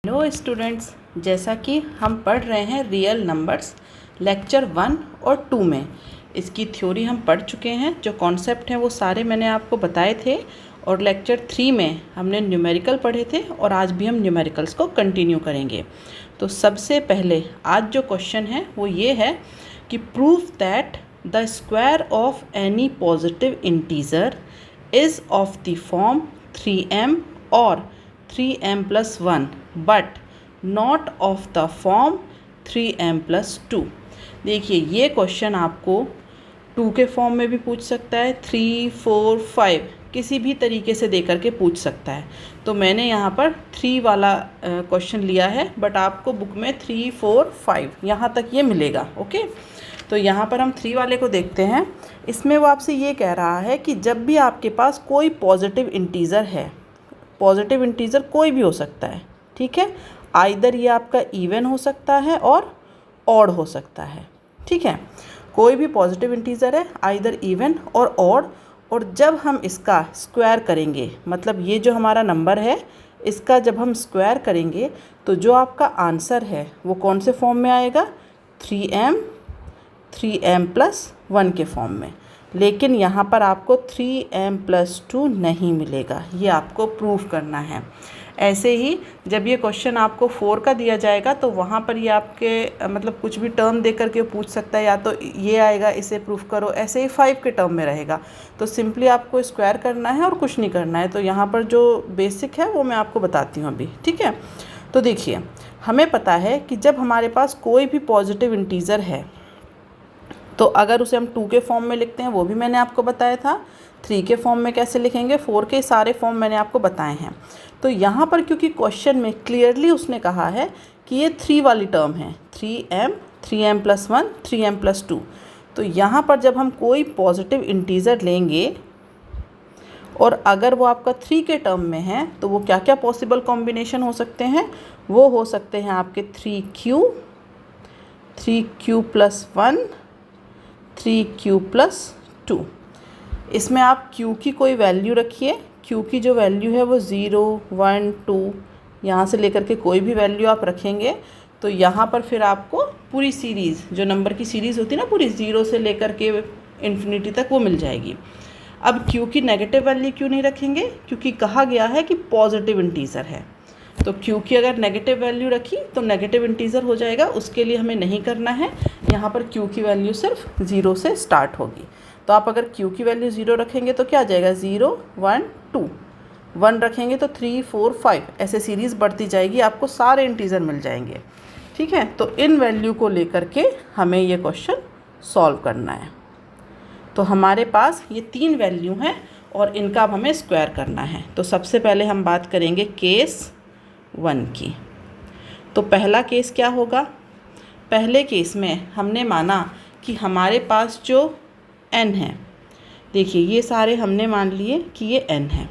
Hello students, जैसा कि हम पढ़ रहे हैं रियल नंबर्स लेक्चर 1 और 2 में। इसकी थ्योरी हम पढ़ चुके हैं, जो कॉन्सेप्ट हैं वो सारे मैंने आपको बताए थे। और लेक्चर 3 में हमने न्यूमेरिकल पढ़े थे और आज भी हम न्यूमेरिकल्स को कंटिन्यू करेंगे। तो सबसे पहले आज जो क्वेश्चन है वो ये है कि prove that the square of any positive integer is of the form 3m और 3m+1 but not of the form 3m+2। देखिए, ये क्वेश्चन आपको 2 के फॉर्म में भी पूछ सकता है, 3, 4, 5 किसी भी तरीके से देकर के पूछ सकता है। तो मैंने यहाँ पर 3 वाला क्वेश्चन लिया है, बट आपको बुक में 3, 4, 5 यहाँ तक ये मिलेगा। ओके, तो यहाँ पर हम 3 वाले को देखते हैं। इसमें वो आपसे ये कह रहा है कि जब भी आपके पास कोई पॉजिटिव इंटीज़र है, पॉजिटिव इंटीज़र कोई भी हो सकता है, ठीक है, आइदर ये आपका इवन हो सकता है और ऑड हो सकता है, ठीक है। कोई भी पॉजिटिव इंटीज़र है, आइदर इवन और ऑड, और जब हम इसका स्क्वायर करेंगे, मतलब ये जो हमारा नंबर है इसका जब हम स्क्वायर करेंगे तो जो आपका आंसर है वो कौन से फॉर्म में आएगा, 3m+1 के फॉर्म में। लेकिन यहाँ पर आपको 3m+2 नहीं मिलेगा, ये आपको प्रूफ करना है। ऐसे ही जब ये क्वेश्चन आपको 4 का दिया जाएगा तो वहाँ पर ये आपके मतलब कुछ भी टर्म दे करके पूछ सकता है, या तो ये आएगा इसे प्रूफ करो, ऐसे ही 5 के टर्म में रहेगा। तो सिंपली आपको स्क्वायर करना है और कुछ नहीं करना है। तो यहाँ पर जो बेसिक है वो मैं आपको बताती हूँ अभी, ठीक है। तो देखिए, हमें पता है कि जब हमारे पास कोई भी पॉजिटिव इंटीज़र है तो अगर उसे हम 2 के फॉर्म में लिखते हैं, वो भी मैंने आपको बताया था। 3 के फॉर्म में कैसे लिखेंगे, 4 के सारे फॉर्म मैंने आपको बताए हैं। तो यहाँ पर क्योंकि क्वेश्चन में क्लियरली उसने कहा है कि ये 3 वाली टर्म है, 3m, 3m+1, 3m+2। तो यहाँ पर जब हम कोई पॉजिटिव इंटीज़र लेंगे और अगर वो आपका 3 के टर्म में है तो वो क्या क्या पॉसिबल कॉम्बिनेशन हो सकते हैं, वो हो सकते हैं आपके 3q, 3q+1, 3q+2। इसमें आप q की कोई वैल्यू रखिए। q की जो वैल्यू है वो 0, 1, 2 यहाँ से लेकर के कोई भी वैल्यू आप रखेंगे तो यहाँ पर फिर आपको पूरी सीरीज़, जो नंबर की सीरीज़ होती है ना, पूरी 0 से लेकर के इन्फिनिटी तक वो मिल जाएगी। अब q की नेगेटिव वैल्यू क्यों नहीं रखेंगे, क्योंकि कहा गया है कि पॉजिटिव इंटीज़र है। तो q की अगर नेगेटिव वैल्यू रखी तो नेगेटिव इंटीज़र हो जाएगा, उसके लिए हमें नहीं करना है। यहाँ पर q की वैल्यू सिर्फ 0 से स्टार्ट होगी। तो आप अगर q की वैल्यू 0 रखेंगे तो क्या आ जाएगा, 0, 1, 2, 1 रखेंगे तो 3, 4, 5 ऐसे सीरीज़ बढ़ती जाएगी, आपको सारे इंटीज़र मिल जाएंगे, ठीक है। तो इन वैल्यू को लेकर के हमें ये क्वेश्चन सॉल्व करना है। तो हमारे पास ये 3 वैल्यू हैं और इनका अब हमें स्क्वायर करना है। तो सबसे पहले हम बात करेंगे केस 1 की। तो पहला केस क्या होगा, पहले केस में हमने माना कि हमारे पास जो n है, देखिए ये सारे हमने मान लिए कि ये n है।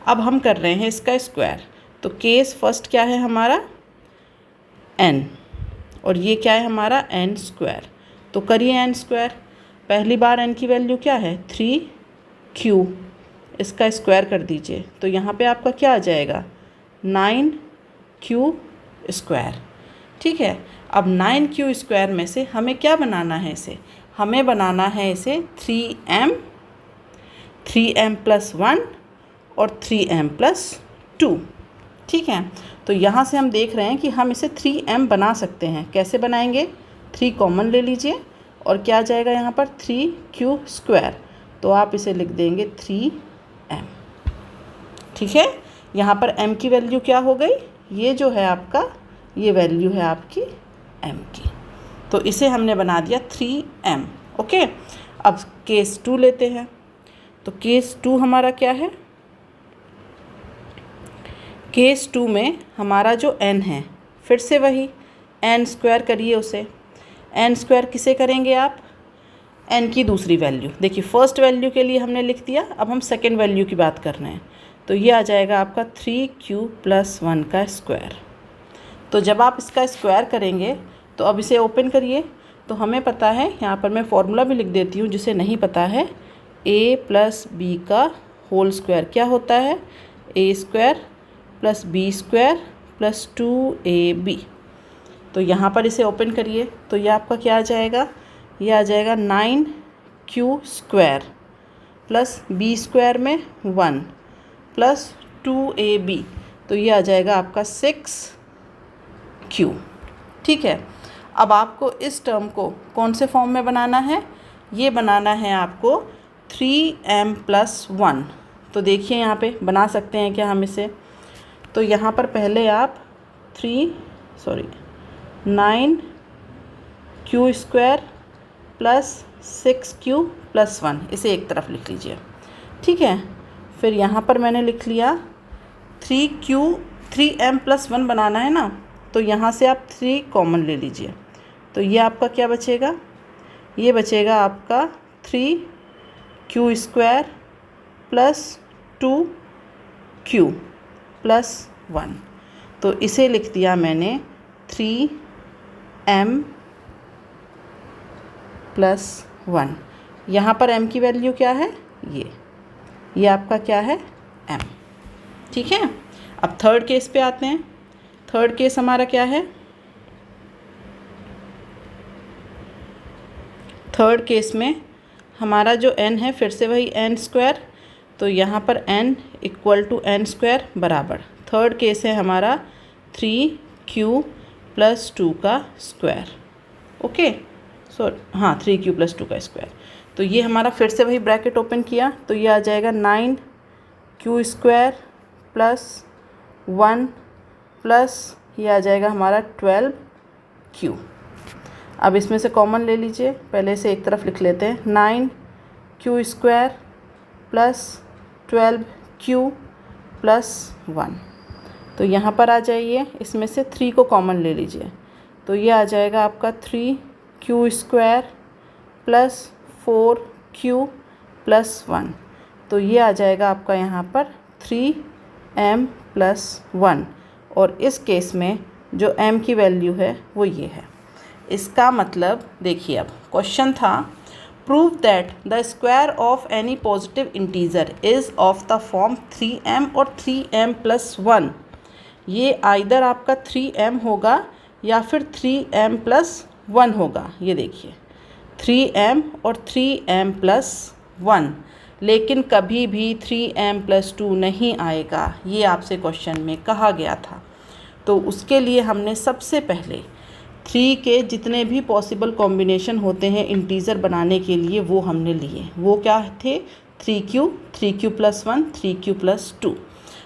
अब हम कर रहे हैं इसका स्क्वायर। तो केस फर्स्ट क्या है हमारा, n, और ये क्या है हमारा n²। तो करिए n²। पहली बार n की वैल्यू क्या है, 3q, इसका स्क्वायर कर दीजिए। तो यहाँ पे आपका क्या आ जाएगा, 9q², ठीक है। अब 9q² में से हमें क्या बनाना है, इसे हमें बनाना है इसे 3m, 3m+1 और 3m+2, ठीक है। तो यहाँ से हम देख रहे हैं कि हम इसे 3m बना सकते हैं। कैसे बनाएंगे, 3 कॉमन ले लीजिए और क्या आ जाएगा यहाँ पर 3q²। तो आप इसे लिख देंगे 3m, ठीक है। यहाँ पर m की वैल्यू क्या हो गई, ये जो है आपका, ये वैल्यू है आपकी m की। तो इसे हमने बना दिया 3m, ओके। अब केस 2 लेते हैं। तो केस 2 हमारा क्या है, केस 2 में हमारा जो n है, फिर से वही n² करिए उसे। n² किसे करेंगे आप, n की दूसरी वैल्यू। देखिए फर्स्ट वैल्यू के लिए हमने लिख दिया, अब हम सेकेंड वैल्यू की बात कर रहे हैं। तो ये आ जाएगा आपका 3q+1 का स्क्वायर। तो जब आप इसका स्क्वायर करेंगे तो अब इसे ओपन करिए। तो हमें पता है, यहाँ पर मैं फॉर्मूला भी लिख देती हूँ जिसे नहीं पता है, a+b का होल स्क्वायर क्या होता है, a² + b² प्लस 2ab। तो यहाँ पर इसे ओपन करिए तो ये आपका क्या आ जाएगा, ये आ जाएगा 9q² प्लस b² में 1 प्लस 2ab, तो ये आ जाएगा आपका 6q। ठीक है, अब आपको इस टर्म को कौन से फॉर्म में बनाना है, ये बनाना है आपको 3m+1। तो देखिए यहाँ पे बना सकते हैं क्या हम इसे, तो यहाँ पर पहले आप 9q² प्लस 6q+1 इसे एक तरफ लिख लीजिए। ठीक है, फिर यहाँ पर मैंने लिख लिया 3m+1 बनाना है ना, तो यहाँ से आप 3 कॉमन ले लीजिए। तो ये आपका क्या बचेगा, ये बचेगा आपका 3q² प्लस 2q+1। तो इसे लिख दिया मैंने 3m+1। यहाँ पर m की वैल्यू क्या है, ये आपका क्या है, m। ठीक है, अब थर्ड केस पे आते हैं। थर्ड केस हमारा क्या है, थर्ड केस में हमारा जो n है फिर से वही n², तो यहाँ पर n = n² बराबर, थर्ड केस है हमारा 3q+2²। ओके, हाँ 3q+2²। तो ये हमारा फिर से वही ब्रैकेट ओपन किया तो ये आ जाएगा 9q² प्लस 1 प्लस ये आ जाएगा हमारा 12q। अब इसमें से कॉमन ले लीजिए, पहले से एक तरफ लिख लेते हैं, 9q² प्लस 12q+1। तो यहाँ पर आ जाइए, इसमें से 3 को कॉमन ले लीजिए, तो ये आ जाएगा आपका 3q² प्लस 4q+1। तो ये आ जाएगा आपका यहाँ पर 3m+1, और इस केस में जो m की वैल्यू है वो ये है। इसका मतलब देखिए, अब क्वेश्चन था prove that the square of any positive integer is of the form 3m और 3m+1। ये आइदर आपका 3m होगा या फिर 3m+1 होगा। ये देखिए 3m और 3m+1, लेकिन कभी भी 3m+2 नहीं आएगा, ये आपसे क्वेश्चन में कहा गया था। तो उसके लिए हमने सबसे पहले 3 के जितने भी पॉसिबल कॉम्बिनेशन होते हैं इंटीज़र बनाने के लिए वो हमने लिए। वो क्या थे, 3q, 3q+1, 3q+2।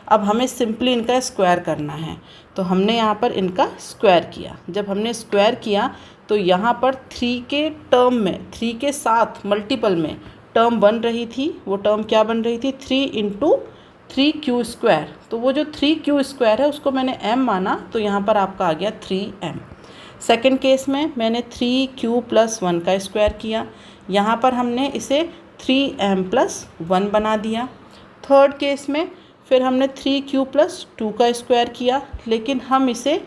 अब हमें सिंपली इनका स्क्वायर करना है, तो हमने यहाँ पर इनका स्क्वायर किया। जब हमने स्क्वायर किया तो यहाँ पर 3 के टर्म में, 3 के साथ मल्टीपल में टर्म बन रही थी, वो टर्म क्या बन रही थी, 3 × 3q²। तो वो जो 3q² है उसको मैंने m माना, तो यहाँ पर आपका आ गया 3m। सेकेंड केस में मैंने 3q+1 का स्क्वायर किया, यहाँ पर हमने इसे 3m+1 बना दिया। थर्ड केस में फिर हमने 3q+2 का स्क्वायर किया, लेकिन हम इसे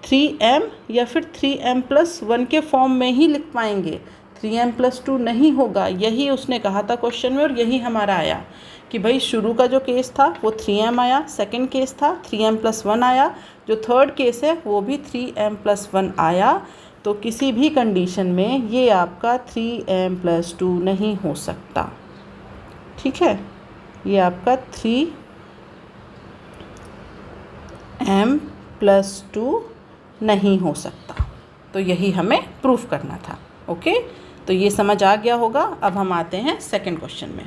3m या फिर 3m+1 के फॉर्म में ही लिख पाएंगे, 3m+2 नहीं होगा। यही उसने कहा था क्वेश्चन में, और यही हमारा आया कि भाई शुरू का जो केस था वो 3m आया, सेकंड केस था 3m+1 आया, जो थर्ड केस है वो भी 3m+1 आया। तो किसी भी कंडीशन में ये आपका 3m+2 नहीं हो सकता। ठीक है, ये आपका 3m+2 नहीं हो सकता। तो यही हमें प्रूफ करना था। ओके, तो ये समझ आ गया होगा। अब हम आते हैं सेकंड क्वेश्चन में।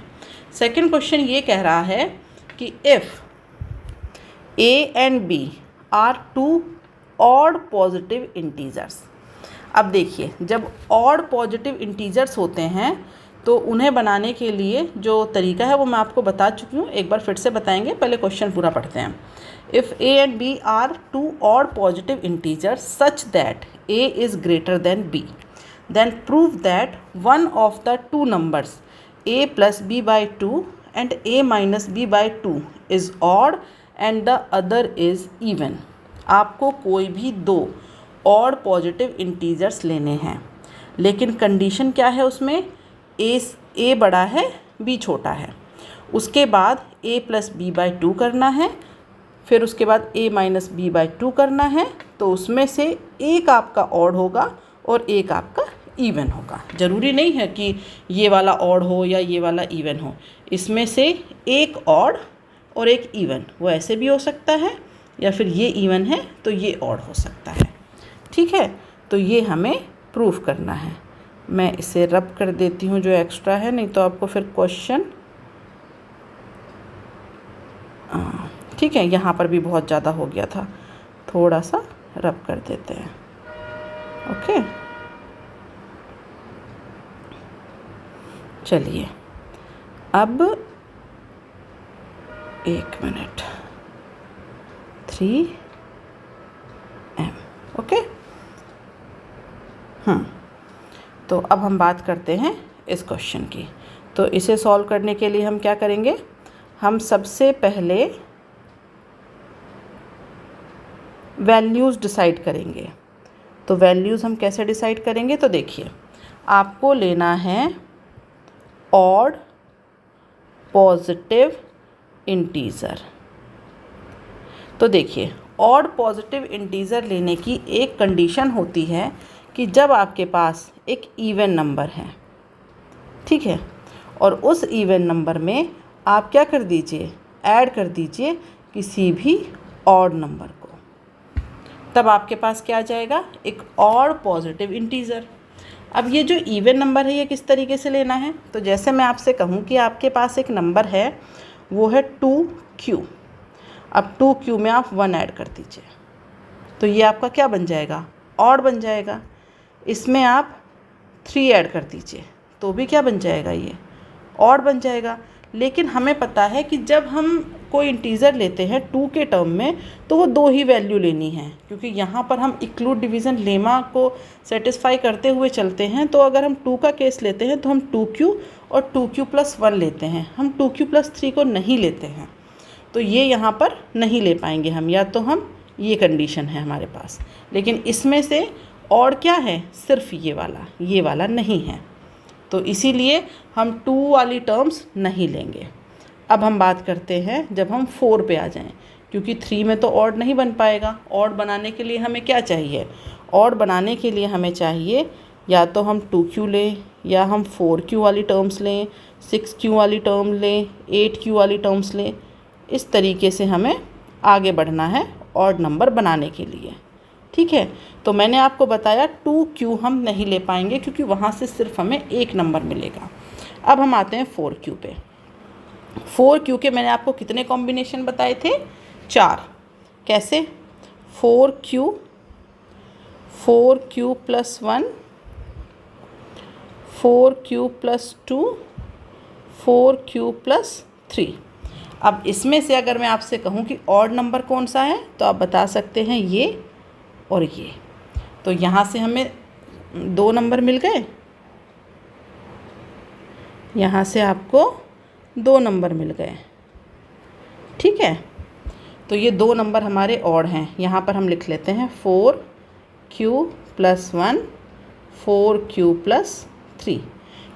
सेकंड क्वेश्चन ये कह रहा है कि if a and b are 2 odd positive integers. अब देखिए, जब ऑड पॉजिटिव इंटीजर्स होते हैं तो उन्हें बनाने के लिए जो तरीका है वो मैं आपको बता चुकी हूँ, एक बार फिर से बताएंगे। पहले क्वेश्चन पूरा पढ़ते हैं। If a and b are 2 odd positive integers such that a is greater than b, then prove that one of the two numbers a plus b by 2 and a minus b by 2 is odd and the other is even। आपको कोई भी 2 odd positive integers लेने हैं, लेकिन condition क्या है उसमें, a बड़ा है b छोटा है। उसके बाद a plus b by 2 करना है, फिर उसके बाद a माइनस बी बाई 2 करना है, तो उसमें से एक आपका ऑड होगा और एक आपका इवन होगा। ज़रूरी नहीं है कि ये वाला ऑड हो या ये वाला इवन हो, इसमें से एक ऑड और एक इवन, वो ऐसे भी हो सकता है, या फिर ये इवन है तो ये ऑड हो सकता है। ठीक है, तो ये हमें प्रूफ करना है। मैं इसे रब कर देती हूँ जो एक्स्ट्रा है, नहीं तो आपको फिर क्वेश्चन, ठीक है, यहाँ पर भी बहुत ज़्यादा हो गया था, थोड़ा सा रब कर देते हैं। ओके, चलिए अब 1 मिनट 3m। ओके, तो अब हम बात करते हैं इस क्वेश्चन की। तो इसे सॉल्व करने के लिए हम क्या करेंगे, हम सबसे पहले वैल्यूज़ डिसाइड करेंगे। तो वैल्यूज़ हम कैसे डिसाइड करेंगे, तो देखिए आपको लेना है ऑड पॉजिटिव इंटीज़र। तो देखिए ऑड पॉजिटिव इंटीज़र लेने की एक कंडीशन होती है कि जब आपके पास एक इवन नंबर है, ठीक है, और उस इवन नंबर में आप क्या कर दीजिए, ऐड कर दीजिए किसी भी ऑड नंबर को, तब आपके पास क्या आ जाएगा, एक ऑड पॉजिटिव इंटीज़र। अब ये जो इवन नंबर है ये किस तरीके से लेना है, तो जैसे मैं आपसे कहूँ कि आपके पास एक नंबर है, वो है 2q। अब 2q में आप 1 ऐड कर दीजिए, तो ये आपका क्या बन जाएगा, ऑड बन जाएगा। इसमें आप 3 ऐड कर दीजिए, तो भी क्या बन जाएगा, ये ऑड बन जाएगा। लेकिन हमें पता है कि जब हम कोई इंटीज़र लेते हैं 2 के टर्म में, तो वो 2 ही वैल्यू लेनी है, क्योंकि यहाँ पर हम इंक्लूड डिवीज़न लेमा को सेटिस्फाई करते हुए चलते हैं। तो अगर हम 2 का केस लेते हैं तो हम 2q और 2q प्लस 1 लेते हैं, हम 2q प्लस 3 को नहीं लेते हैं। तो ये यहाँ पर नहीं ले पाएंगे हम, या तो हम, ये कंडीशन है हमारे पास। लेकिन इसमें से ऑड क्या है, सिर्फ ये वाला नहीं है, तो इसीलिए हम 2 वाली टर्म्स नहीं लेंगे। अब हम बात करते हैं जब हम 4 पे आ जाएं, क्योंकि 3 में तो ऑड नहीं बन पाएगा। ऑड बनाने के लिए हमें क्या चाहिए, ऑड बनाने के लिए हमें चाहिए या तो हम 2q लें, या हम 4q वाली टर्म्स लें, 6q वाली टर्म लें, 8q वाली टर्म्स लें। इस तरीके से हमें आगे बढ़ना है ऑड नंबर बनाने के लिए। ठीक है, तो मैंने आपको बताया 2q हम नहीं ले पाएंगे, क्योंकि वहाँ से सिर्फ हमें एक नंबर मिलेगा। अब हम आते हैं 4q पे। 4q के मैंने आपको कितने कॉम्बिनेशन बताए थे, 4। कैसे, 4q plus 1, 4q plus 2, 4q plus 3। अब इसमें से अगर मैं आपसे कहूँ कि ऑड नंबर कौन सा है, तो आप बता सकते हैं ये और ये। तो यहाँ से हमें 2 नंबर मिल गए, यहाँ से आपको 2 नंबर मिल गए। ठीक है, तो ये 2 नंबर हमारे ऑड हैं। यहाँ पर हम लिख लेते हैं 4q प्लस 1, 4q प्लस 3,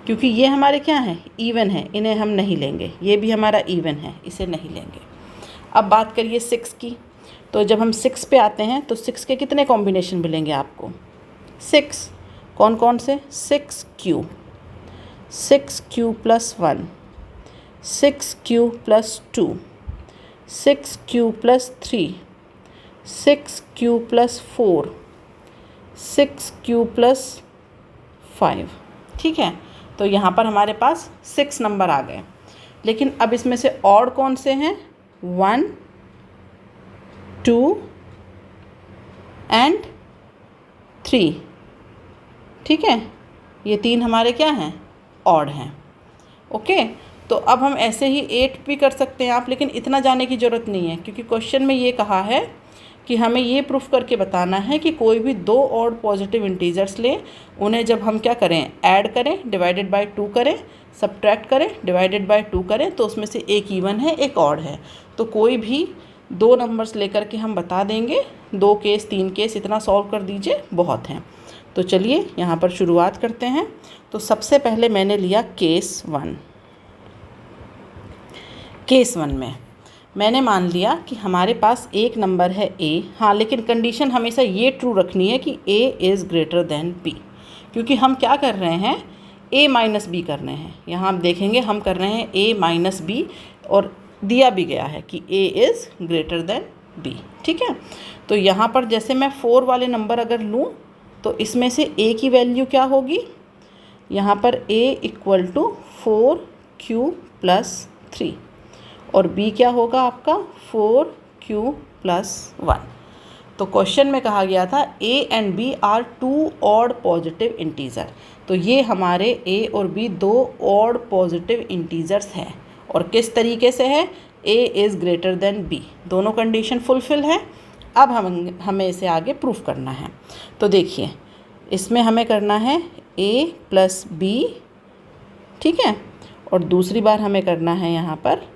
क्योंकि ये हमारे क्या हैं, इवन है, इन्हें हम नहीं लेंगे। ये भी हमारा इवन है, इसे नहीं लेंगे। अब बात करिए 6 की। तो जब हम 6 पे आते हैं तो 6 के कितने कॉम्बिनेशन मिलेंगे आपको, 6। कौन कौन से, 6q plus 1, 6q plus 2, 6q plus 3, 6q plus 4, 6q plus 5। ठीक है, तो यहाँ पर हमारे पास 6 नंबर आ गए। लेकिन अब इसमें से ऑड कौन से हैं, 1, 2 एंड 3। ठीक है, ये 3 हमारे क्या हैं, ऑड हैं। ओके, तो अब हम ऐसे ही 8 भी कर सकते हैं आप, लेकिन इतना जाने की ज़रूरत नहीं है, क्योंकि क्वेश्चन में ये कहा है कि हमें ये प्रूफ करके बताना है कि कोई भी 2 ऑड पॉजिटिव इंटीजर्स लें, उन्हें जब हम क्या करें, ऐड करें, डिवाइडेड बाय 2 करें, सब्ट्रैक्ट करें, डिवाइडेड बाय 2 करें, तो उसमें से एक इवन है, एक ऑड है। तो कोई भी 2 नंबर्स लेकर के हम बता देंगे, 2 केस 3 केस इतना सॉल्व कर दीजिए, बहुत हैं। तो चलिए यहाँ पर शुरुआत करते हैं। तो सबसे पहले मैंने लिया केस 1। केस 1 में मैंने मान लिया कि हमारे पास एक नंबर है a, हाँ लेकिन कंडीशन हमेशा ये ट्रू रखनी है कि a is greater than b, क्योंकि हम क्या कर रहे हैं, a माइनस बी कर रहे हैं। यहाँ आप देखेंगे हम कर रहे हैं a माइनस बी और दिया भी गया है कि a is greater than b। ठीक है, तो यहाँ पर जैसे मैं 4 वाले नंबर अगर लूँ तो इसमें से a की वैल्यू क्या होगी, यहाँ पर a equal to 4q plus 3 और b क्या होगा आपका 4q प्लस 1। तो क्वेश्चन में कहा गया था a and b are 2 odd positive integer, तो ये हमारे a और b 2 ऑड पॉजिटिव इंटीजर्स हैं। और किस तरीके से है, a is greater than b, दोनों कंडीशन फुलफ़िल है। अब हमें इसे आगे प्रूफ करना है। तो देखिए इसमें हमें करना है a प्लस बी, ठीक है, और दूसरी बार हमें करना है यहाँ पर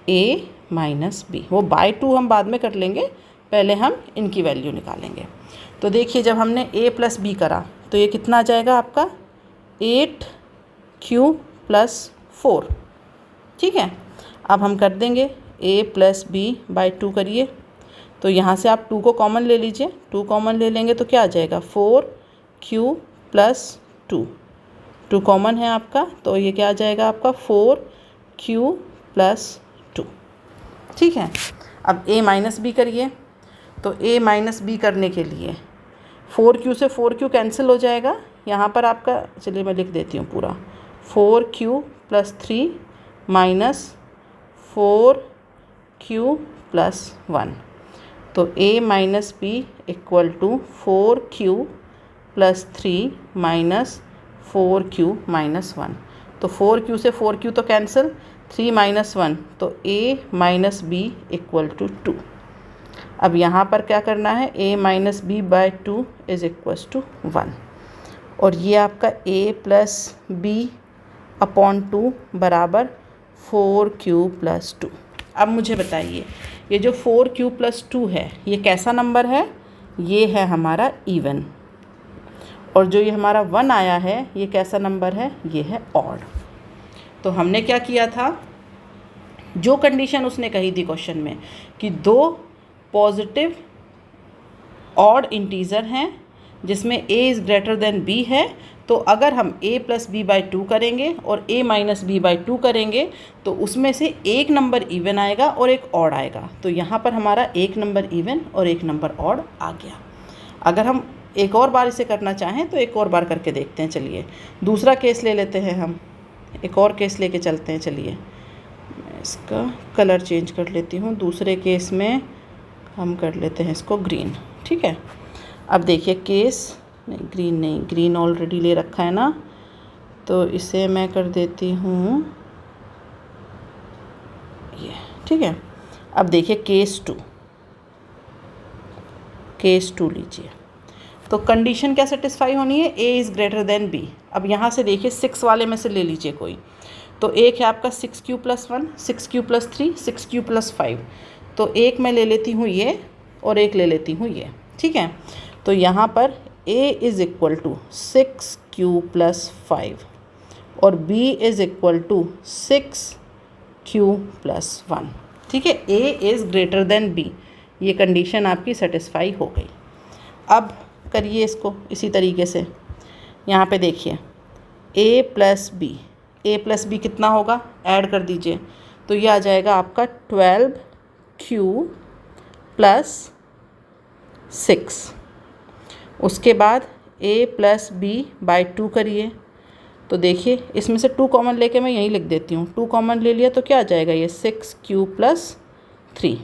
a माइनस बी। वो बाय 2 हम बाद में कर लेंगे, पहले हम इनकी वैल्यू निकालेंगे। तो देखिए जब हमने a प्लस बी करा तो ये कितना आ जाएगा आपका 8q प्लस 4। ठीक है, अब हम कर देंगे a प्लस बी बाई 2 करिए, तो यहाँ से आप 2 को कॉमन ले लीजिए, 2 कॉमन ले लेंगे तो क्या आ जाएगा 4q प्लस 2, 2 कॉमन है आपका, तो ये क्या आ जाएगा आपका 4q प्लस 2। ठीक है, अब a माइनस बी करिए, तो a माइनस बी करने के लिए 4q से 4q कैंसिल हो जाएगा, यहाँ पर आपका, चलिए मैं लिख देती हूँ पूरा, 4q plus 3 minus 4q plus 1, तो a minus B equal to 4q plus 3 minus 4q minus 1। तो 4q से 4q तो कैंसिल, 3 माइनस 1, तो a minus B equal to 2। अब यहाँ पर क्या करना है, a minus B by 2 is equals to 1, और ये आपका a प्लस बी अपॉन 2 बराबर 4q प्लस 2। अब मुझे बताइए ये जो 4q प्लस 2 है ये कैसा नंबर है, ये है हमारा इवन, और जो ये हमारा 1 आया है ये कैसा नंबर है, ये है ऑड। तो हमने क्या किया था, जो कंडीशन उसने कही थी क्वेश्चन में कि 2 पॉजिटिव ऑड इंटीजर हैं जिसमें a is greater than b है, तो अगर हम a प्लस बी बाई 2 करेंगे और a माइनस बी बाई 2 करेंगे तो उसमें से एक नंबर इवन आएगा और एक ऑड आएगा। तो यहाँ पर हमारा एक नंबर इवन और एक नंबर ऑड आ गया। अगर हम एक और बार इसे करना चाहें तो एक और बार करके देखते हैं। चलिए दूसरा केस ले लेते हैं, हम एक और केस लेके चलते हैं। चलिए मैं इसका कलर चेंज कर लेती हूँ, दूसरे केस में हम कर लेते हैं इसको ग्रीन। ठीक है, अब देखिए केस नहीं, ग्रीन नहीं, ग्रीन ऑलरेडी ले रखा है ना, तो इसे मैं कर देती हूँ ये। ठीक है, अब देखिए केस 2 लीजिए, तो कंडीशन क्या सेटिस्फाई होनी है, a is greater than b। अब यहाँ से देखिए 6 वाले में से ले लीजिए कोई, तो एक है आपका 6q plus 1, 6q plus 3, 6q plus 5, तो एक मैं ले लेती हूँ ये और एक ले लेती हूँ ये। ठीक है, तो यहाँ पर a is equal to 6q plus 5 और b is equal to 6q plus 1। ठीक है, a is greater than b, ये कंडीशन आपकी सेटिस्फाई हो गई। अब करिए इसको इसी तरीके से, यहाँ पे देखिए a प्लस बी कितना होगा, ऐड कर दीजिए, तो ये आ जाएगा आपका 12q प्लस 6। उसके बाद a प्लस बी बाई 2 करिए, तो देखिए इसमें से 2 कॉमन लेके मैं यहीं लिख देती हूँ, 2 कॉमन ले लिया तो क्या आ जाएगा ये 6q प्लस 3।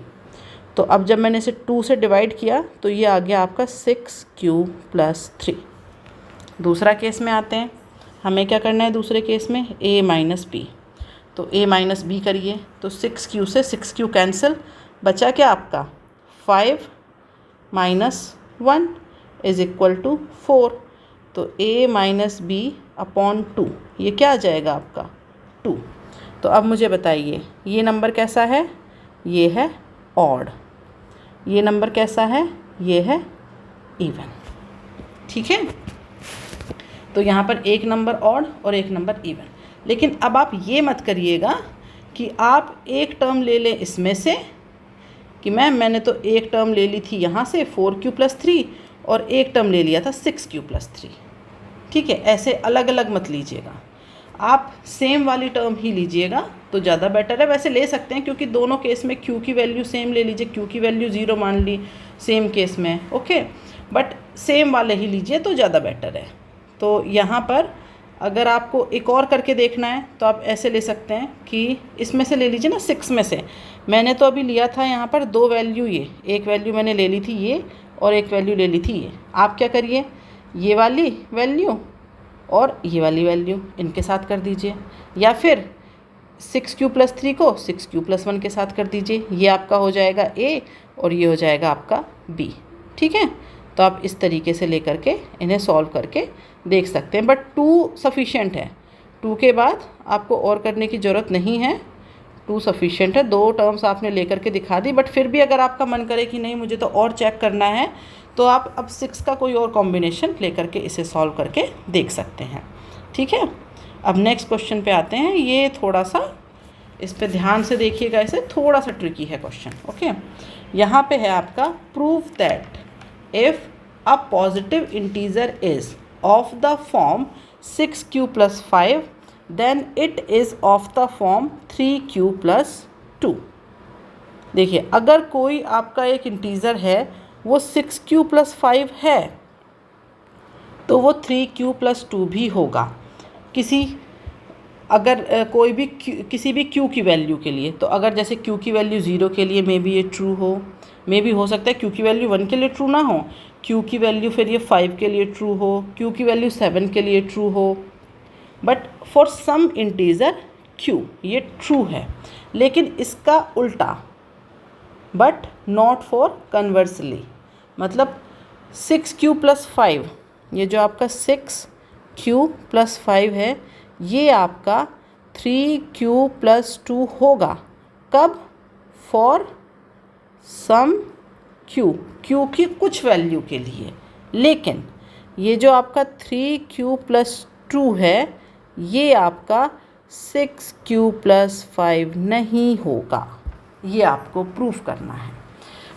तो अब जब मैंने इसे 2 से डिवाइड किया तो ये आ गया आपका 6q प्लस 3। दूसरा केस में आते हैं, हमें क्या करना है दूसरे केस में, a माइनस बी, तो a माइनस बी करिए, तो 6q से 6q कैंसिल, बचा क्या आपका 5 माइनस 1 इज़ इक्वल टू 4, तो a माइनस बी अपॉन 2, ये क्या आ जाएगा आपका 2। तो अब मुझे बताइए ये नंबर कैसा है, ये है ऑड, ये नंबर कैसा है, ये है इवन। ठीक है, तो यहाँ पर एक नंबर ऑड और एक नंबर इवन। लेकिन अब आप ये मत करिएगा कि आप एक टर्म ले लें इसमें से कि मैंने तो एक टर्म ले ली थी यहाँ से 4q+3 और एक टर्म ले लिया था 6q+3। ठीक है, ऐसे अलग अलग मत लीजिएगा, आप सेम वाली टर्म ही लीजिएगा तो ज़्यादा बेटर है। वैसे ले सकते हैं क्योंकि दोनों केस में q की वैल्यू सेम ले लीजिए, q की वैल्यू 0 मान ली सेम केस में, ओके, बट सेम वाले ही लीजिए तो ज़्यादा बेटर है। तो यहाँ पर अगर आपको एक और करके देखना है तो आप ऐसे ले सकते हैं कि इसमें से ले लीजिए ना 6 में से। मैंने तो अभी लिया था यहाँ पर 2 वैल्यू, ये एक वैल्यू मैंने ले ली थी ये और एक वैल्यू ले ली थी ये। आप क्या करिए, ये वाली वैल्यू और ये वाली वैल्यू इनके साथ कर दीजिए, या फिर 6q+3 को 6q+1 के साथ कर दीजिए। ये आपका हो जाएगा a और ये हो जाएगा आपका b। ठीक है, तो आप इस तरीके से लेकर के इन्हें सॉल्व करके देख सकते हैं, बट 2 सफिशेंट है, 2 के बाद आपको और करने की ज़रूरत नहीं है, 2 सफिशेंट है। 2 टर्म्स आपने लेकर के दिखा दी, बट फिर भी अगर आपका मन करे कि नहीं मुझे तो और चेक करना है तो आप अब 6 का कोई और कॉम्बिनेशन लेकर के इसे सॉल्व करके देख सकते हैं। ठीक है, अब नेक्स्ट क्वेश्चन पे आते हैं। ये थोड़ा सा इस पे ध्यान से देखिएगा, इसे थोड़ा सा ट्रिकी है क्वेश्चन। ओके, यहाँ पे है आपका prove that if a positive integer is of the form 6q+5 then it is of the form 3q+2। देखिए, अगर कोई आपका एक इंटीजर है वो 6q+5 है तो वो 3q+2 भी होगा। कोई भी किसी भी q की वैल्यू के लिए, तो अगर जैसे q की वैल्यू 0 के लिए मे बी ये ट्रू हो, मे बी हो सकता है q की वैल्यू 1 के लिए ट्रू ना हो, q की वैल्यू फिर ये 5 के लिए ट्रू हो, q की वैल्यू 7 के लिए ट्रू हो, but for some integer q ये ट्रू है। लेकिन इसका उल्टा, बट नॉट फॉर कन्वर्सली, मतलब 6q+5, ये जो आपका 6q+5 है ये आपका 3q+2 होगा। कब? फॉर सम q की कुछ वैल्यू के लिए। लेकिन ये जो आपका 3q+2 है ये आपका 6q+5 नहीं होगा, ये आपको प्रूफ करना है।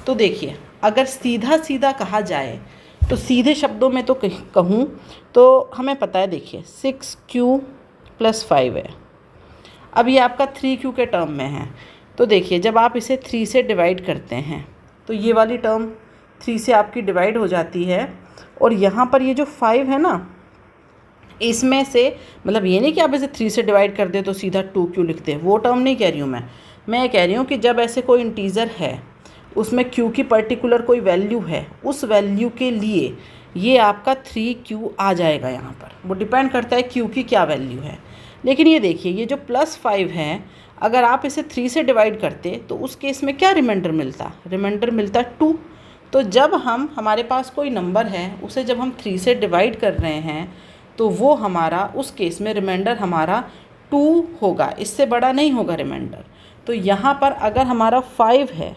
तो देखिए, अगर सीधा सीधा कहा जाए तो सीधे शब्दों में तो कहूँ तो हमें पता है, देखिए 6q+5 है, अब ये आपका 3q के टर्म में है। तो देखिए, जब आप इसे 3 से डिवाइड करते हैं तो ये वाली टर्म 3 से आपकी डिवाइड हो जाती है, और यहाँ पर ये जो 5 है ना, इसमें से मतलब ये नहीं कि आप इसे 3 से डिवाइड कर दें तो सीधा 2q लिख दें, वो टर्म नहीं कह रही हूँ मैं ये कह रही हूँ कि जब ऐसे कोई इंटीजर है उसमें q की पर्टिकुलर कोई वैल्यू है, उस वैल्यू के लिए ये आपका 3q आ जाएगा। यहाँ पर वो डिपेंड करता है q की क्या वैल्यू है। लेकिन ये देखिए, ये जो +5 है, अगर आप इसे 3 से डिवाइड करते तो उस केस में क्या रिमाइंडर मिलता? रिमाइंडर मिलता 2। तो जब हमारे पास कोई नंबर है उसे जब हम 3 से डिवाइड कर रहे हैं तो वो हमारा उस केस में रिमाइंडर हमारा 2 होगा, इससे बड़ा नहीं होगा रिमाइंडर। तो यहाँ पर अगर हमारा 5 है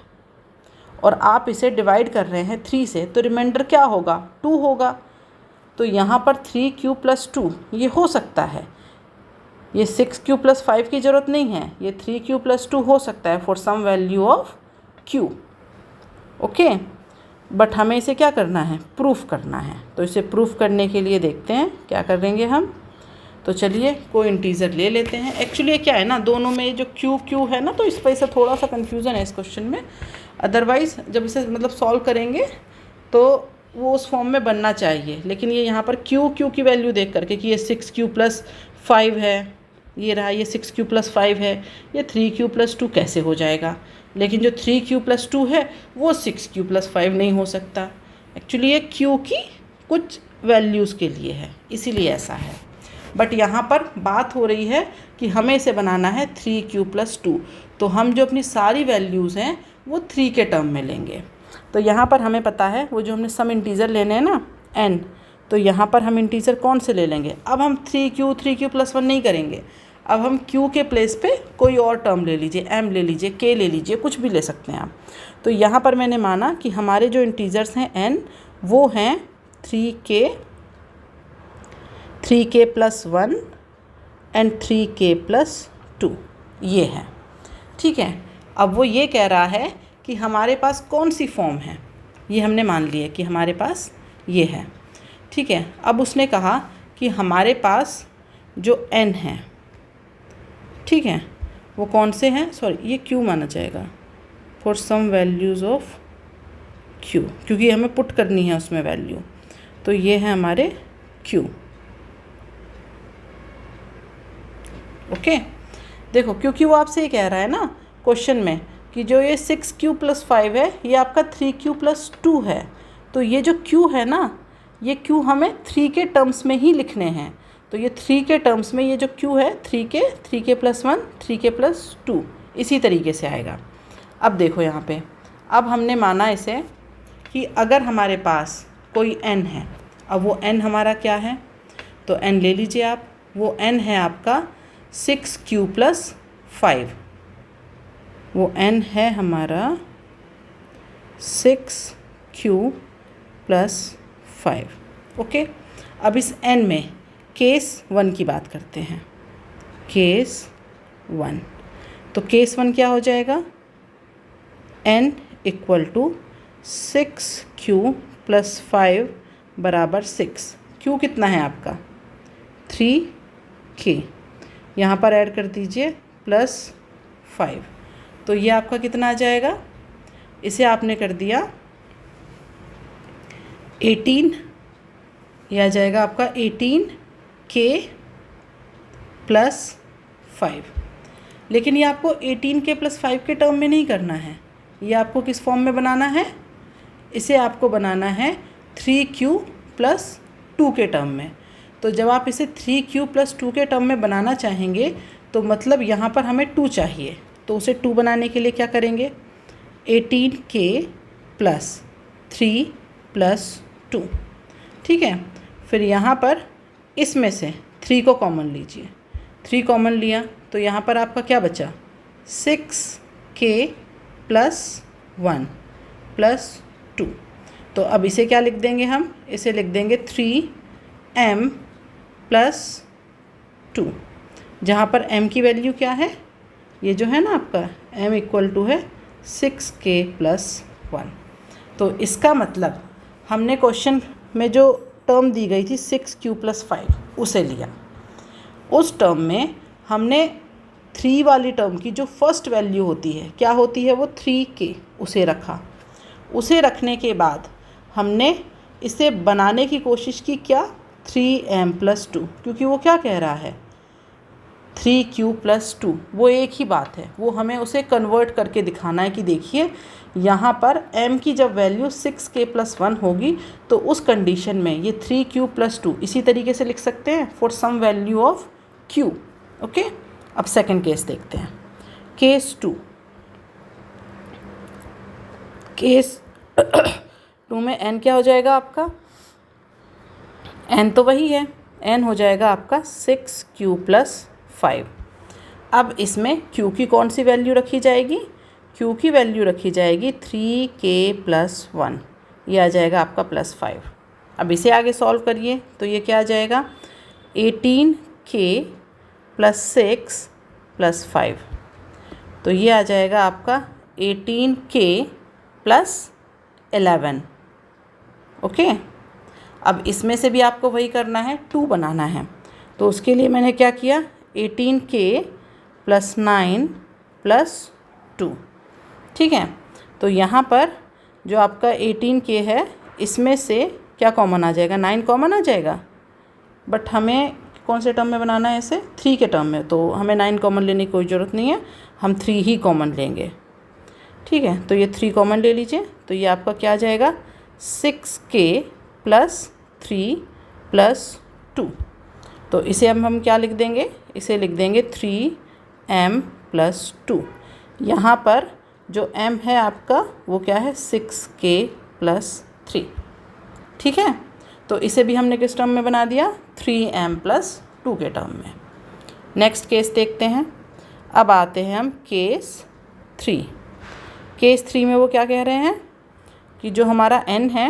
और आप इसे डिवाइड कर रहे हैं 3 से तो रिमाइंडर क्या होगा? 2 होगा। तो यहाँ पर 3q+2 ये हो सकता है, ये 6q+5 की ज़रूरत नहीं है, ये 3q+2 हो सकता है for some value of q। Okay, but हमें इसे क्या करना है? प्रूफ करना है। तो इसे प्रूफ करने के लिए देखते हैं क्या करेंगे हम। तो चलिए कोई इंटीजर ले लेते हैं। एक्चुअली ये क्या है ना, दोनों में जो q है ना, तो इस वजह से थोड़ा सा कन्फ्यूज़न है इस क्वेश्चन में। अदरवाइज़ जब इसे मतलब सॉल्व करेंगे तो वो उस फॉर्म में बनना चाहिए। लेकिन ये यहाँ पर q की वैल्यू देख करके कि ये 6q+5 है, ये रहा, ये 6q+5 है, ये 3q+2 कैसे हो जाएगा? लेकिन जो 3q+2 है वो 6q+5 नहीं हो सकता। एक्चुअली ये q की कुछ वैल्यूज़ के लिए है, इसीलिए ऐसा है। बट यहाँ पर बात हो रही है कि हमें इसे बनाना है 3q+2, तो हम जो अपनी सारी वैल्यूज़ हैं वो 3 के टर्म में लेंगे। तो यहाँ पर हमें पता है वो जो हमने सम इंटीज़र लेने हैं ना n, तो यहाँ पर हम इंटीज़र कौन से ले लेंगे? अब हम 3q+1 नहीं करेंगे, अब हम q के प्लेस पे कोई और टर्म ले लीजिए, m ले लीजिए, k ले लीजिए, कुछ भी ले सकते हैं आप। तो यहाँ पर मैंने माना कि हमारे जो इंटीजर्स हैं n वो हैं 3k+1 एंड 3k+2, ये है। ठीक है। अब वो ये कह रहा है कि हमारे पास कौन सी फॉर्म है, ये हमने मान लिया कि हमारे पास ये है। ठीक है, अब उसने कहा कि हमारे पास जो n है, ठीक है, वो कौन से हैं, सॉरी ये q माना जाएगा, for some values of q, क्योंकि हमें पुट करनी है उसमें वैल्यू, तो ये है हमारे q। ओके, देखो क्योंकि वो आपसे ये कह रहा है ना क्वेश्चन में कि जो ये 6q + 5 है ये आपका 3q + 2 है, तो ये जो q है ना, ये q हमें 3 के टर्म्स में ही लिखने हैं। तो ये 3 के टर्म्स में ये जो q है 3 के +1 3 के +2 इसी तरीके से आएगा। अब देखो यहाँ पे, अब हमने माना इसे कि अगर हमारे पास कोई n है, अब वो n हमारा क्या है, तो n ले लीजिए आप, वो n है आपका 6q + 5, वो n है हमारा 6q + 5। ओके, अब इस n में केस 1 की बात करते हैं, केस 1, तो केस 1 क्या हो जाएगा, n = 6q + 5 = 6, q कितना है आपका 3k, यहाँ पर ऐड कर दीजिए +5, तो ये आपका कितना आ जाएगा, इसे आपने कर दिया 18, ये आ जाएगा आपका 18k + 5। लेकिन ये आपको 18k + 5 के टर्म में नहीं करना है, ये आपको किस फॉर्म में बनाना है, इसे आपको बनाना है 3q + 2 के टर्म में। तो जब आप इसे 3q + 2 के टर्म में बनाना चाहेंगे तो मतलब यहाँ पर हमें 2 चाहिए, तो उसे 2 बनाने के लिए क्या करेंगे, 18k + 3 + 2, ठीक है। फिर यहाँ पर इसमें से 3 को कॉमन लीजिए, 3 कॉमन लिया तो यहाँ पर आपका क्या बचा, 6k + 1 + 2, तो अब इसे क्या लिख देंगे हम, इसे लिख देंगे 3m + 2, जहाँ पर m की वैल्यू क्या है, ये जो है ना आपका m = है 6k + 1। तो इसका मतलब हमने क्वेश्चन में जो टर्म दी गई थी 6q + 5 उसे लिया, उस टर्म में हमने 3 वाली टर्म की जो फर्स्ट वैल्यू होती है, क्या होती है वो 3k, उसे रखा, उसे रखने के बाद हमने इसे बनाने की कोशिश की, क्या 3m + 2, क्योंकि वो क्या कह रहा है 3q + 2, वो एक ही बात है, वो हमें उसे कन्वर्ट करके दिखाना है कि देखिए यहाँ पर m की जब वैल्यू 6k + 1 होगी तो उस कंडीशन में ये 3q + 2 इसी तरीके से लिख सकते हैं for some value of q। Okay, अब सेकंड केस देखते हैं, केस 2। केस 2 में n क्या हो जाएगा आपका, n तो वही है, n हो जाएगा आपका 6q + 5। अब इसमें q की कौन सी वैल्यू रखी जाएगी, q की वैल्यू रखी जाएगी 3k + 1, ये आ जाएगा आपका +5। अब इसे आगे सॉल्व करिए तो ये क्या आ जाएगा, 18k + 6 + 5, तो ये आ जाएगा आपका 18k + 11। ओके, अब इसमें से भी आपको वही करना है, 2 बनाना है, तो उसके लिए मैंने क्या किया, 18k + 9 + 2, ठीक है। तो यहाँ पर जो आपका 18k है इसमें से क्या कॉमन आ जाएगा, 9 कॉमन आ जाएगा, बट हमें कौन से टर्म में बनाना है इसे, 3 के टर्म में, तो हमें 9 कॉमन लेने की कोई ज़रूरत नहीं है, हम 3 ही कॉमन लेंगे, ठीक है। तो ये 3 कॉमन ले लीजिए, तो ये आपका क्या आ जाएगा 6k + 3 + 2, तो इसे अब हम क्या लिख देंगे, इसे लिख देंगे 3m + 2। यहाँ पर जो m है आपका वो क्या है 6k + 3, ठीक है। तो इसे भी हमने किस टर्म में बना दिया, 3m + 2 के टर्म में। नेक्स्ट केस देखते हैं, अब आते हैं हम केस 3। केस 3 में वो क्या कह रहे हैं कि जो हमारा n है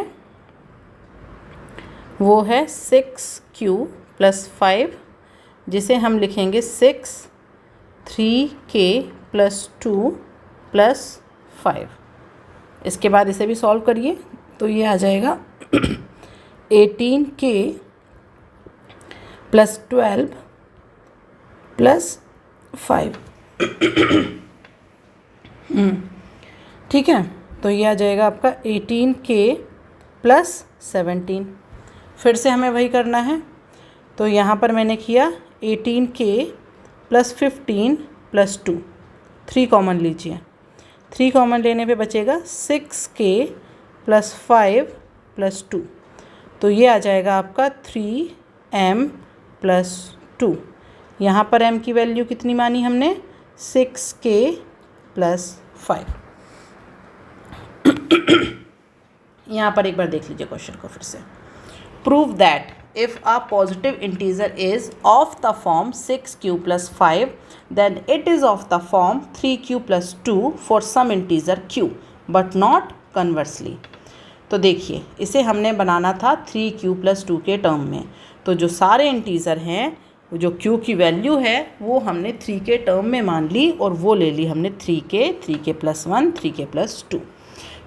वो है 6q + 5, जिसे हम लिखेंगे 6 3k प्लस 2 प्लस 5। इसके बाद इसे भी सॉल्व करिए तो ये आ जाएगा 18k प्लस 12 प्लस 5। ठीक है, तो ये आ जाएगा आपका 18k प्लस 17। फिर से हमें वही करना है, तो यहाँ पर मैंने किया 18k प्लस 15 प्लस 2, 3 कॉमन लीजिए। 3 कॉमन लेने पे बचेगा 6k प्लस 5 प्लस 2, तो ये आ जाएगा आपका 3m प्लस 2। यहाँ पर m की वैल्यू कितनी मानी हमने, 6k प्लस 5। यहाँ पर एक बार देख लीजिए क्वेश्चन को फिर से। Prove that if a positive integer is of the form 6q plus 5 then it is of the form 3q plus 2 for some integer q but not conversely। तो देखिए इसे हमने बनाना था 3q plus 2 के टर्म में, तो जो सारे इंटीज़र हैं जो q की वैल्यू है वो हमने 3 के टर्म में मान ली और वो ले ली हमने 3k प्लस 1 3k प्लस 2।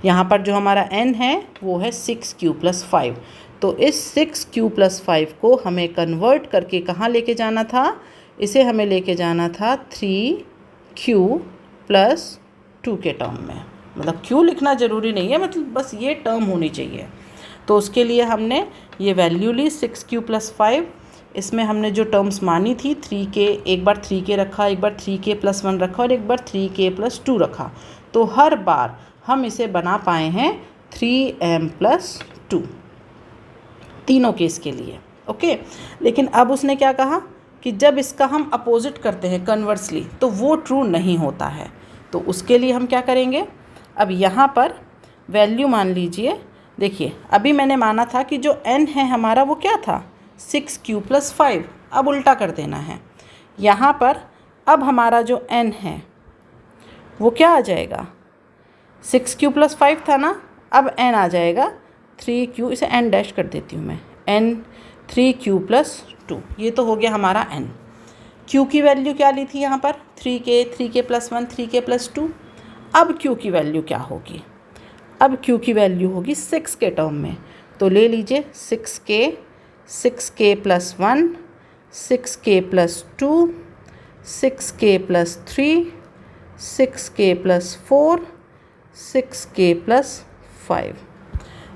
यहाँ पर जो हमारा n है वो है 6q प्लस 5, तो इस 6q प्लस 5 को हमें कन्वर्ट करके कहाँ लेके जाना था, इसे हमें लेके जाना था 3q प्लस 2 के टर्म में। मतलब q लिखना ज़रूरी नहीं है, मतलब बस ये टर्म होनी चाहिए। तो उसके लिए हमने ये वैल्यू ली 6q प्लस 5। इसमें हमने जो टर्म्स मानी थी 3k, एक बार 3k रखा, एक बार 3k प्लस 1 रखा और एक बार 3k प्लस 2 रखा, तो हर बार हम इसे बना पाए हैं 3m प्लस 2 तीनों केस के लिए। ओके, लेकिन अब उसने क्या कहा कि जब इसका हम अपोजिट करते हैं कन्वर्सली तो वो ट्रू नहीं होता है। तो उसके लिए हम क्या करेंगे, अब यहाँ पर वैल्यू मान लीजिए। देखिए अभी मैंने माना था कि जो n है हमारा वो क्या था 6q प्लस 5, अब उल्टा कर देना है। यहाँ पर अब हमारा जो n है वो क्या आ जाएगा, 6q प्लस 5 था ना, अब n आ जाएगा 3q, इसे n डैश कर देती हूँ मैं, n 3q प्लस 2। ये तो हो गया हमारा n। q की वैल्यू क्या ली थी यहाँ पर 3k प्लस 1 3k प्लस 2। अब q की वैल्यू क्या होगी, अब q की वैल्यू होगी 6 के टर्म में, तो ले लीजिए 6k plus 1 6k plus 2 6k plus 3 6k plus 4 6k plus 5।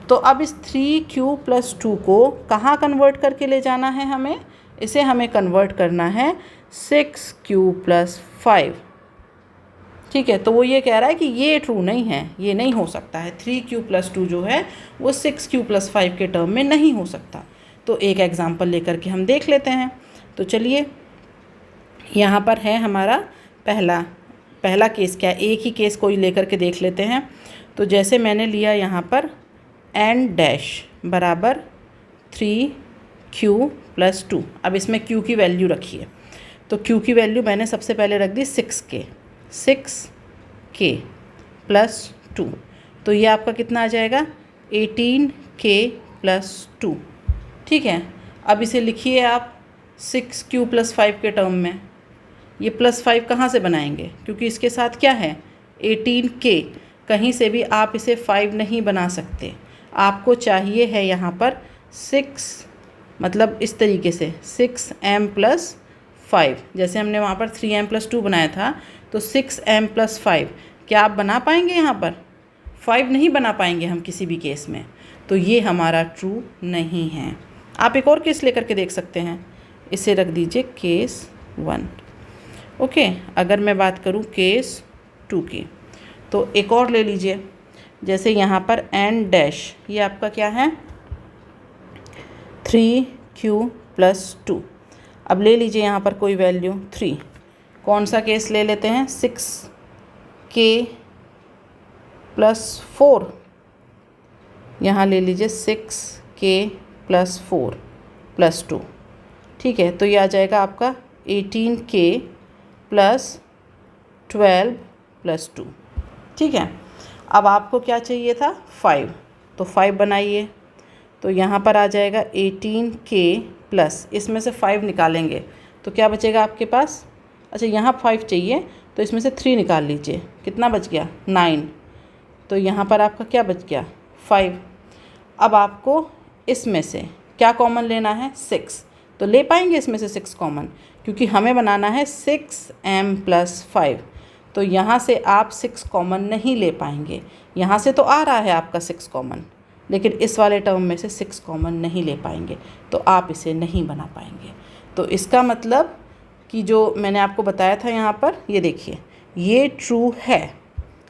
तो अब इस 3q प्लस 2 को कहाँ कन्वर्ट करके ले जाना है हमें, इसे हमें कन्वर्ट करना है 6q प्लस 5। ठीक है, तो वो ये कह रहा है कि ये ट्रू नहीं है, ये नहीं हो सकता है, 3q प्लस 2 जो है वो 6q प्लस 5 के टर्म में नहीं हो सकता। तो एक एग्जांपल लेकर के हम देख लेते हैं। तो चलिए यहाँ पर है हमारा पहला केस, क्या एक ही केस कोई लेकर के देख लेते हैं। तो जैसे मैंने लिया यहाँ पर n डैश बराबर 3q प्लस 2। अब इसमें q की वैल्यू रखिए, तो q की वैल्यू मैंने सबसे पहले रख दी 6k प्लस 2, तो ये आपका कितना आ जाएगा 18k प्लस 2। ठीक है, अब इसे लिखिए आप 6q प्लस 5 के टर्म में। ये प्लस 5 कहाँ से बनाएंगे, क्योंकि इसके साथ क्या है 18k, कहीं से भी आप इसे 5 नहीं बना सकते, आपको चाहिए है यहाँ पर 6, मतलब इस तरीके से 6m प्लस 5। जैसे हमने वहाँ पर 3m प्लस 2 बनाया था, तो 6m प्लस 5 क्या आप बना पाएंगे, यहाँ पर 5 नहीं बना पाएंगे हम किसी भी केस में, तो ये हमारा ट्रू नहीं है। आप एक और केस लेकर के देख सकते हैं, इसे रख दीजिए केस 1। ओके, अगर मैं बात करूँ केस 2 की, तो एक और ले लीजिए। जैसे यहाँ पर n डैश, ये आपका क्या है 3q प्लस 2। अब ले लीजिए यहाँ पर कोई वैल्यू 3। कौन सा केस ले लेते हैं, 6k प्लस 4। यहाँ ले लीजिए 6k प्लस 4 प्लस 2। ठीक है, तो ये आ जाएगा आपका 18k प्लस 12 प्लस 2। ठीक है, अब आपको क्या चाहिए था 5, तो 5 बनाइए, तो यहाँ पर आ जाएगा 18k प्लस, इसमें से 5 निकालेंगे तो क्या बचेगा आपके पास, अच्छा यहाँ 5 चाहिए तो इसमें से 3 निकाल लीजिए, कितना बच गया 9। तो यहाँ पर आपका क्या बच गया 5। अब आपको इसमें से क्या कॉमन लेना है 6। तो ले पाएंगे इसमें से 6 कॉमन, क्योंकि हमें बनाना है 6m + 5। तो यहाँ से आप 6 कॉमन नहीं ले पाएंगे। यहाँ से तो आ रहा है आपका 6 कॉमन, लेकिन इस वाले टर्म में से 6 कॉमन नहीं ले पाएंगे, तो आप इसे नहीं बना पाएंगे। तो इसका मतलब कि जो मैंने आपको बताया था यहाँ पर, ये देखिए ये ट्रू है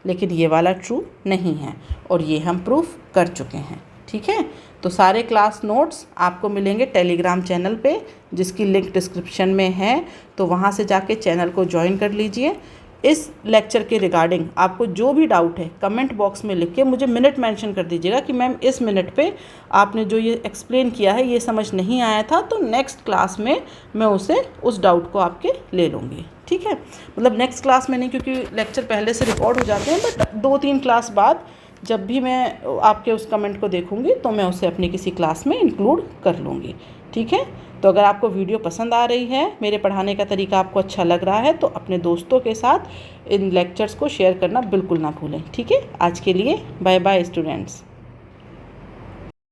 लेकिन ये वाला ट्रू नहीं है, और ये हम प्रूफ कर चुके हैं। ठीक है, तो सारे क्लास नोट्स आपको मिलेंगे टेलीग्राम चैनल पे, जिसकी लिंक डिस्क्रिप्शन में है। तो वहाँ से जाके चैनल को ज्वाइन कर लीजिए। इस लेक्चर के रिगार्डिंग आपको जो भी डाउट है कमेंट बॉक्स में लिख के मुझे मिनट मेंशन कर दीजिएगा कि मैम इस मिनट पे आपने जो ये एक्सप्लेन किया है ये समझ नहीं आया था, तो नेक्स्ट क्लास में मैं उस डाउट को आपके ले लूँगी। ठीक है, मतलब नेक्स्ट क्लास में नहीं, क्योंकि लेक्चर पहले से रिकॉर्ड हो जाते हैं, बट 2-3 क्लास बाद जब भी मैं आपके उस कमेंट को देखूंगी तो मैं उसे अपनी किसी क्लास में इंक्लूड कर लूँगी। ठीक है, तो अगर आपको वीडियो पसंद आ रही है, मेरे पढ़ाने का तरीका आपको अच्छा लग रहा है, तो अपने दोस्तों के साथ इन लेक्चर्स को शेयर करना बिल्कुल ना भूलें। ठीक है, आज के लिए बाय बाय स्टूडेंट्स।